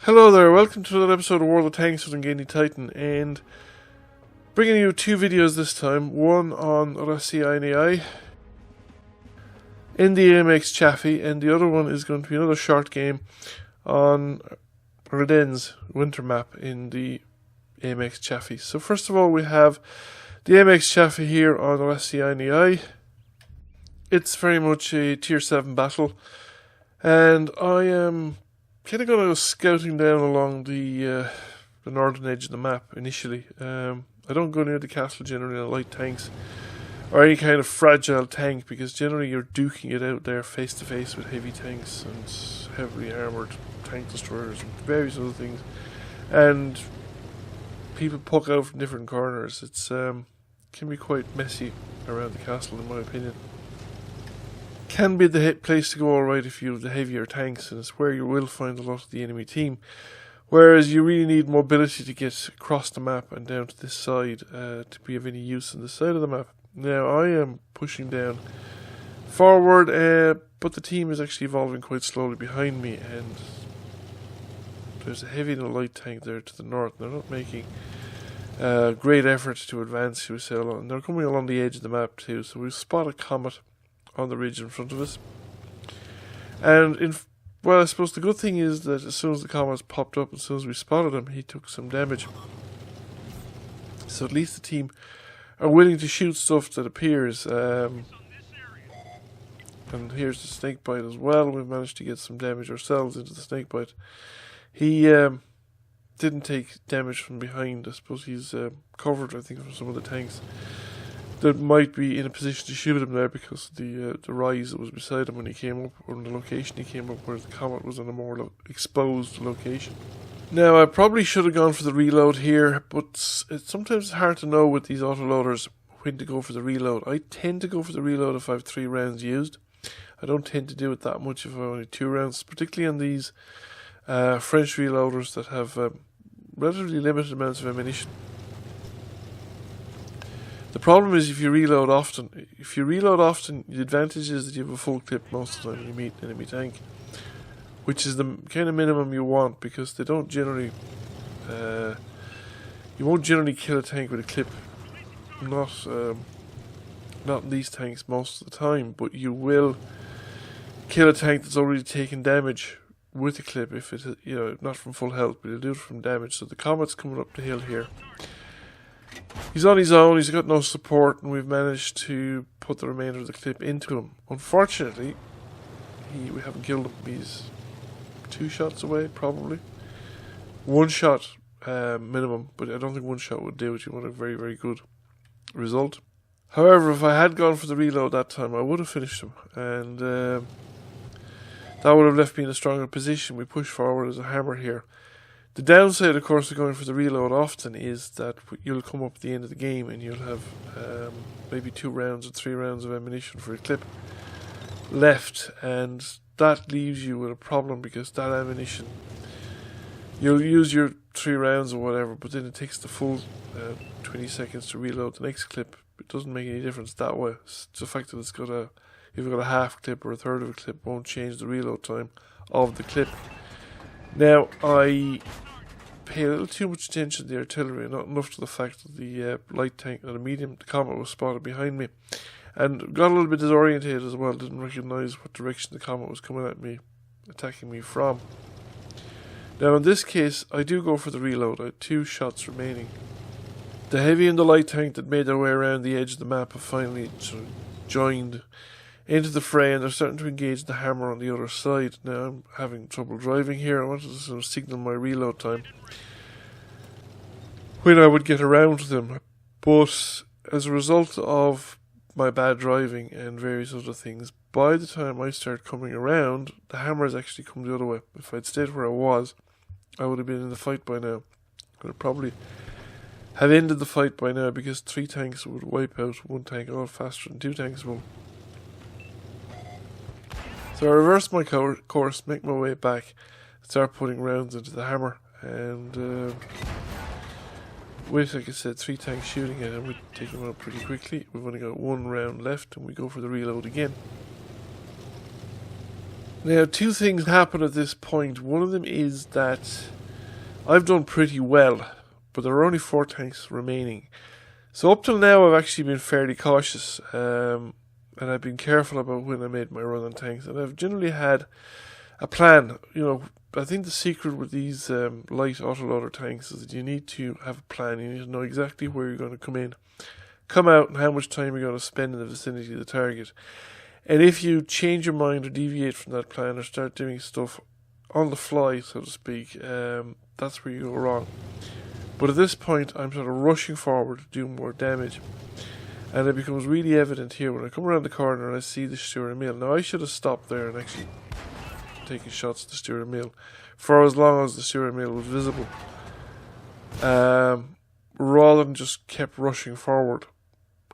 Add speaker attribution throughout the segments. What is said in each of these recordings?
Speaker 1: Hello there, welcome to another episode of World of Tanks with Ungainly Titan, and bringing you two videos this time, one on Raiseinai in the AMX Chafee, and the other one is going to be another short game on Ardennes winter map in the AMX Chafee. So first of all we have the AMX Chafee here on Raiseinai. It's very much a tier 7 battle, and I am kind of going to go scouting down along the northern edge of the map initially. I don't go near the castle generally on light tanks or any kind of fragile tank, because generally you're duking it out there face to face with heavy tanks and heavily armoured tank destroyers and various other things, and people poke out from different corners. It's can be quite messy around the castle in my opinion. Can be the place to go alright if you have the heavier tanks, and it's where you will find a lot of the enemy team, whereas you really need mobility to get across the map and down to this side to be of any use on this side of the map. Now I am pushing down forward, but the team is actually evolving quite slowly behind me, and there's a heavy and a light tank there to the north. They're not making great efforts to advance, you would say, and they're coming along the edge of the map too, so we've spotted a comet on the ridge in front of us. And well, I suppose the good thing is that as soon as the comet popped up, as soon as we spotted him, he took some damage. So at least the team are willing to shoot stuff that appears. And here's the snake bite as well. We've managed to get some damage ourselves into the snake bite. He didn't take damage from behind. I suppose he's covered, I think, from some of the tanks that might be in a position to shoot him there because of the rise that was beside him when he came up, or the location he came up, where the comet was in a more exposed location. Now I probably should have gone for the reload here, but it's sometimes hard to know with these autoloaders when to go for the reload. I tend to go for the reload if I have 3 rounds used. I don't tend to do it that much if I have only 2 rounds, particularly on these French reloaders that have relatively limited amounts of ammunition. The problem is if you reload often, the advantage is that you have a full clip most of the time when you meet an enemy tank, which is the kind of minimum you want, because they don't generally, you won't generally kill a tank with a clip, not in these tanks most of the time, but you will kill a tank that's already taken damage with a clip if it, not from full health, but you'll do it from damage. So the comet's coming up the hill here. He's on his own, he's got no support, and we've managed to put the remainder of the clip into him. Unfortunately, we haven't killed him. He's 2 shots away, probably. 1 shot minimum, but I don't think 1 shot would do it. You want a very, very good result. However, if I had gone for the reload that time, I would have finished him, and that would have left me in a stronger position. We push forward as a hammer here. The downside, of course, of going for the reload often is that you'll come up at the end of the game and you'll have maybe 2 rounds or 3 rounds of ammunition for a clip left, and that leaves you with a problem, because that ammunition, you'll use your 3 rounds or whatever, but then it takes the full 20 seconds to reload the next clip. It doesn't make any difference that way. It's the fact that you've got a half clip or a third of a clip won't change the reload time of the clip. Now, I pay a little too much attention to the artillery, not enough to the fact that the light tank and the comet was spotted behind me, and got a little bit disorientated as well. Didn't recognise what direction the comet was coming at me, attacking me from. Now in this case, I do go for the reload. I had 2 shots remaining. The heavy and the light tank that made their way around the edge of the map have finally sort of joined into the fray, and they're starting to engage the hammer on the other side. Now I'm having trouble driving here. I wanted to sort of signal my reload time when I would get around to them, but as a result of my bad driving and various other things, by the time I start coming around, the hammer has actually come the other way. If I'd stayed where I was, I would have been in the fight by now. I would probably have ended the fight by now, because 3 tanks would wipe out 1 tank a lot faster than 2 tanks will. So I reverse my course, make my way back, start putting rounds into the hammer, and with, like I said, 3 tanks shooting at him, we take him out pretty quickly. We've only got 1 round left, and we go for the reload again. Now, two things happen at this point. One of them is that I've done pretty well, but there are only 4 tanks remaining. So up till now, I've actually been fairly cautious, and I've been careful about when I made my run on tanks, and I've generally had a plan. I think the secret with these light autoloader tanks is that you need to have a plan. You need to know exactly where you're going to come out, and how much time you're going to spend in the vicinity of the target. And if you change your mind or deviate from that plan or start doing stuff on the fly, so to speak, that's where you go wrong. But at this point, I'm sort of rushing forward to do more damage. And it becomes really evident here when I come around the corner and I see the Stuart Mill. Now, I should have stopped there and actually taken shots at the Stuart Mill for as long as the Stuart Mill was visible. Rather than just kept rushing forward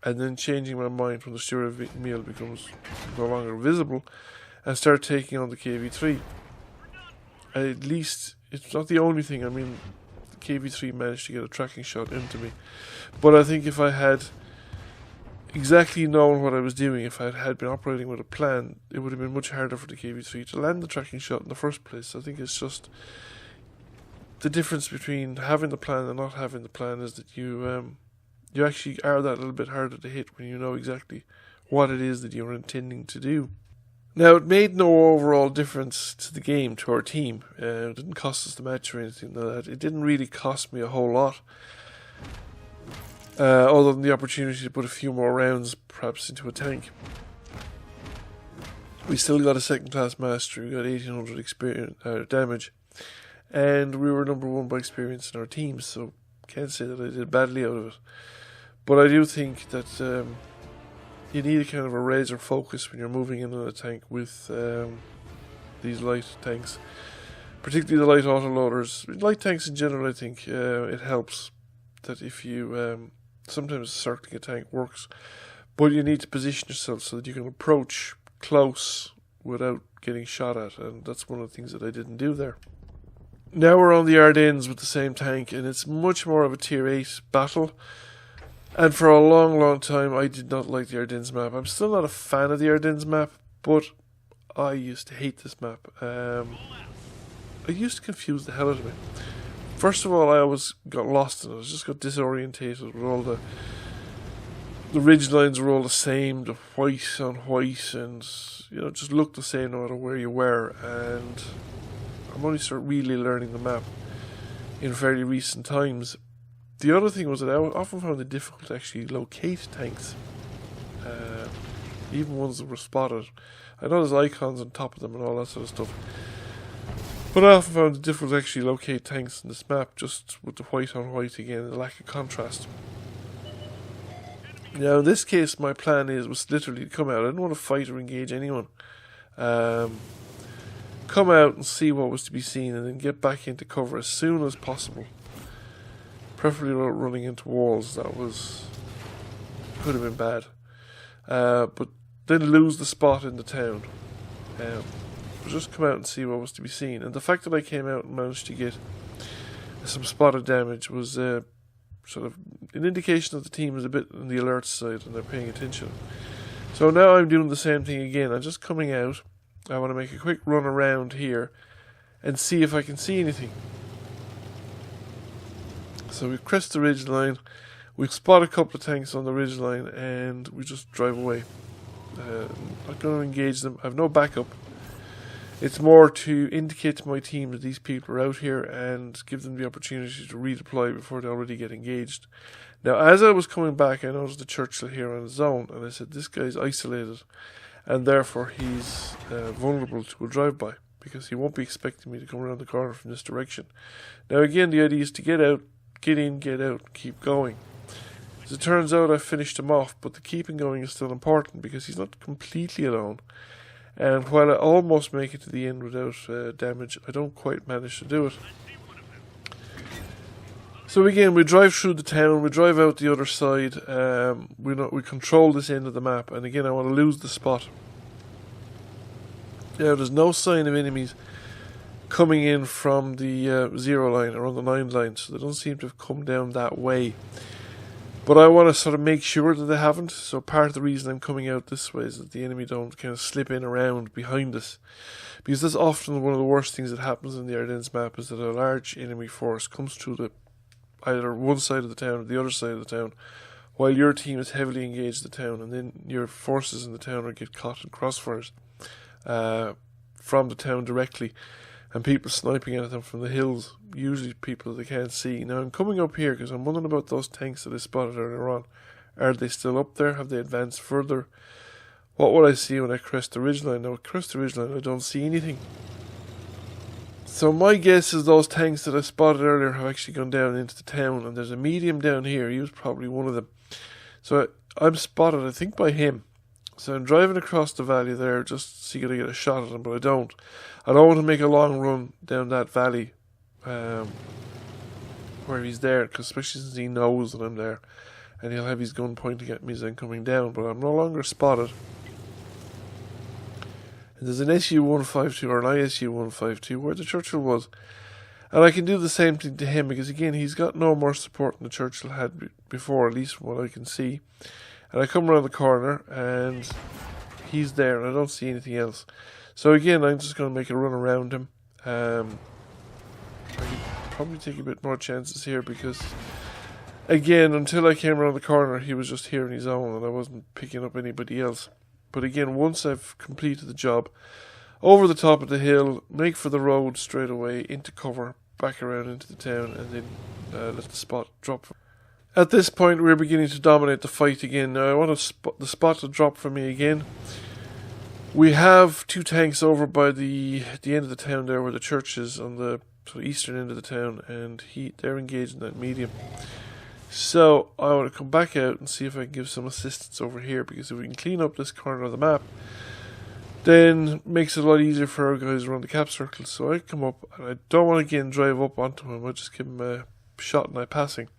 Speaker 1: and then changing my mind when the Stuart Mill becomes no longer visible and start taking on the KV3. At least, it's not the only thing. I mean, the KV3 managed to get a tracking shot into me. But I think if I had exactly known what I was doing, if I had been operating with a plan, it would have been much harder for the KV3 to land the tracking shot in the first place. I think it's just the difference between having the plan and not having the plan is that you actually are that little bit harder to hit when you know exactly what it is that you're intending to do. Now, it made no overall difference to the game, to our team. It didn't cost us the match or anything like that. It didn't really cost me a whole lot, other than the opportunity to put a few more rounds perhaps into a tank. We still got a second class mastery, we got 1800 experience, damage, and we were number 1 by experience in our team, so can't say that I did badly out of it. But I do think that you need a kind of a razor focus when you're moving in on a tank with these light tanks, particularly the light autoloaders. Light tanks in general, I think it helps that if you sometimes circling a tank works, but you need to position yourself so that you can approach close without getting shot at, and that's one of the things that I didn't do there. Now we're on the Ardennes with the same tank, and it's much more of a tier 8 battle. And for a long time, I did not like the Ardennes map. I'm still not a fan of the Ardennes map, but I used to hate this map. It used to confuse the hell out of me. First of all, I always got lost in it. I just got disorientated with all the ridge lines were all the same, the white on white, and just looked the same no matter where you were. And I'm only really learning the map in fairly recent times. The other thing was that I often found it difficult to actually locate tanks, even ones that were spotted. I know there's icons on top of them and all that sort of stuff, but I often found it difficult to actually locate tanks in this map, just with the white on white again, the lack of contrast. Now in this case, my plan was literally to come out. I didn't want to fight or engage anyone. Come out and see what was to be seen, and then get back into cover as soon as possible. Preferably without running into walls. That could have been bad. But then lose the spot in the town. But just come out and see what was to be seen. And the fact that I came out and managed to get some spotted damage was sort of an indication that the team is a bit on the alert side and they're paying attention. So now I'm doing the same thing again. I'm just coming out. I want to make a quick run around here and see if I can see anything. So we crest the ridge line, we spot a couple of tanks on the ridge line, and we just drive away. I'm not going to engage them. I have no backup. It's more to indicate to my team that these people are out here and give them the opportunity to redeploy before they already get engaged. Now, as I was coming back, I noticed the Churchill here on his own, and I said, this guy's isolated, and therefore he's vulnerable to a drive-by, because he won't be expecting me to come around the corner from this direction. Now, again, the idea is to get out, get in, get out, keep going. As it turns out, I finished him off, but the keeping going is still important because he's not completely alone. And while I almost make it to the end without damage, I don't quite manage to do it. So again, we drive through the town, we drive out the other side, we control this end of the map, and again I want to lose the spot. Now there's no sign of enemies coming in from the 0 line or on the 9 line, so they don't seem to have come down that way. But I want to sort of make sure that they haven't. So part of the reason I'm coming out this way is that the enemy don't kind of slip in around behind us. Because that's often one of the worst things that happens in the Ardennes map, is that a large enemy force comes through either one side of the town or the other side of the town, while your team is heavily engaged in the town, and then your forces in the town are get caught in crossfires from the town directly, and people sniping at them from the hills, usually people they can't see. Now I'm coming up here because I'm wondering about those tanks that I spotted earlier on. Are they still up there? Have they advanced further? What will I see when I crest the ridgeline? Now, crest the ridgeline, I don't see anything. So my guess is those tanks that I spotted earlier have actually gone down into the town, and there's a medium down here. He was probably one of them. So I'm spotted, I think, by him. So I'm driving across the valley there just to see if I get a shot at him, but I don't. I don't want to make a long run down that valley where he's there, because especially since he knows that I'm there, and he'll have his gun pointing at me as I'm coming down, but I'm no longer spotted. And there's an SU-152 or an ISU-152 where the Churchill was. And I can do the same thing to him, because again, he's got no more support than the Churchill had before, at least from what I can see. And I come around the corner and he's there and I don't see anything else. So again, I'm just going to make a run around him. I can probably take a bit more chances here, because again, until I came around the corner, he was just here on his own and I wasn't picking up anybody else. But again, once I've completed the job, over the top of the hill, make for the road straight away, into cover, back around into the town, and then let the spot drop. At this point, we're beginning to dominate the fight again. Now, I want the spot to drop for me again. We have two tanks over by the end of the town there, where the church is, on the sort of eastern end of the town, and they're engaged in that medium. So I want to come back out and see if I can give some assistance over here, because if we can clean up this corner of the map, then it makes it a lot easier for our guys around the cap circle. So I come up, and I don't want to again drive up onto him. I just give him a shot in my passing.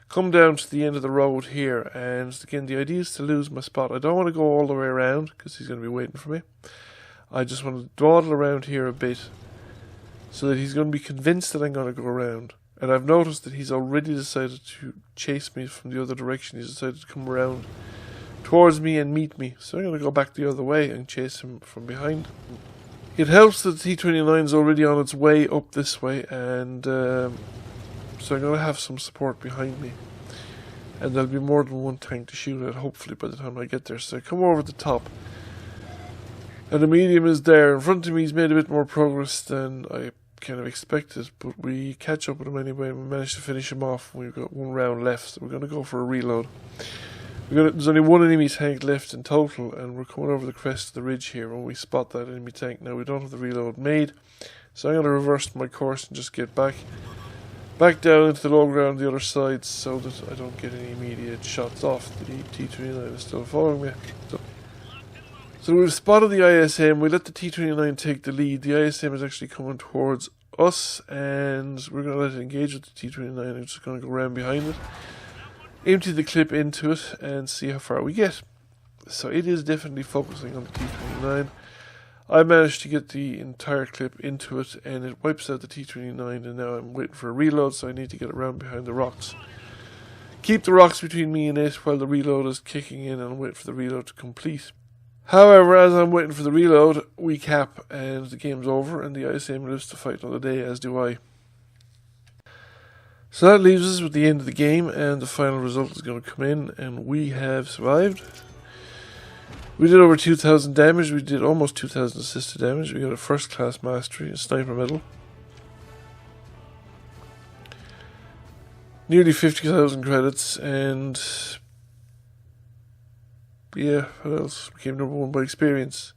Speaker 1: Come down to the end of the road here, and again, the idea is to lose my spot. I don't want to go all the way around, because he's going to be waiting for me. I just want to dawdle around here a bit, so that he's going to be convinced that I'm going to go around. And I've noticed that he's already decided to chase me from the other direction. He's decided to come around towards me and meet me. So I'm going to go back the other way and chase him from behind. It helps that the T-29 is already on its way up this way, and so I'm going to have some support behind me. And there'll be more than one tank to shoot at, hopefully, by the time I get there. So I come over the top, and the medium is there. In front of me, he's made a bit more progress than I kind of expected, but we catch up with him anyway, and we managed to finish him off. We've got one round left, so we're going to go for a reload. There's only one enemy tank left in total, and we're coming over the crest of the ridge here when we spot that enemy tank. Now, we don't have the reload made, so I'm going to reverse my course and just get back down into the low ground the other side, so that I don't get any immediate shots off. The T-29 is still following me. So we've spotted the ISM, we let the T-29 take the lead. The ISM is actually coming towards us, and we're going to let it engage with the T-29. I'm just going to go around behind it, empty the clip into it, and see how far we get. So it is definitely focusing on the T-29. I managed to get the entire clip into it, and it wipes out the T-29, and now I'm waiting for a reload, so I need to get around behind the rocks. Keep the rocks between me and it while the reload is kicking in, and wait for the reload to complete. However, as I'm waiting for the reload, we cap and the game's over, and the ISM lives to fight another day, as do I. So that leaves us with the end of the game, and the final result is going to come in, and we have survived. We did over 2,000 damage, we did almost 2,000 assisted damage, we got a first class mastery, a sniper medal. Nearly 50,000 credits, and yeah, what else? Became number 1 by experience.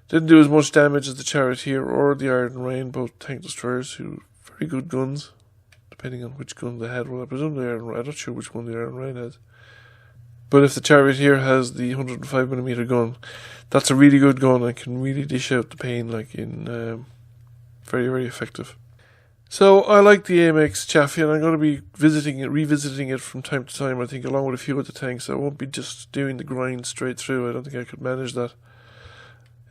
Speaker 1: Didn't do as much damage as the Charioteer or the Raiseinai, both tank destroyers, who very good guns, depending on which gun they had. Well, I presume the Raiseinai, I'm not sure which one the Raiseinai has. But if the Charioteer has the 105mm gun, that's a really good gun and can really dish out the pain, like in very, very effective. So I like the AMX Chafee, and I'm going to be revisiting it from time to time, I think, along with a few other tanks. I won't be just doing the grind straight through. I don't think I could manage that.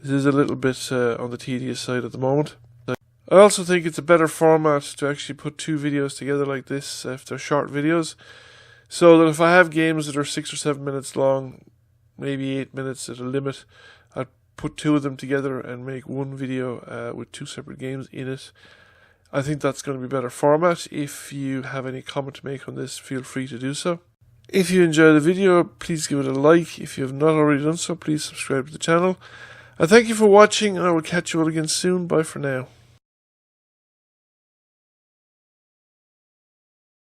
Speaker 1: This is a little bit on the tedious side at the moment. I also think it's a better format to actually put 2 videos together like this if they're short videos. So that if I have games that are 6 or 7 minutes long, maybe 8 minutes at a limit, I'd put 2 of them together and make one video with 2 separate games in it. I think that's going to be a better format. If you have any comment to make on this, feel free to do so. If you enjoy the video, please give it a like. If you have not already done so, please subscribe to the channel. I thank you for watching, and I will catch you all again soon. Bye for now.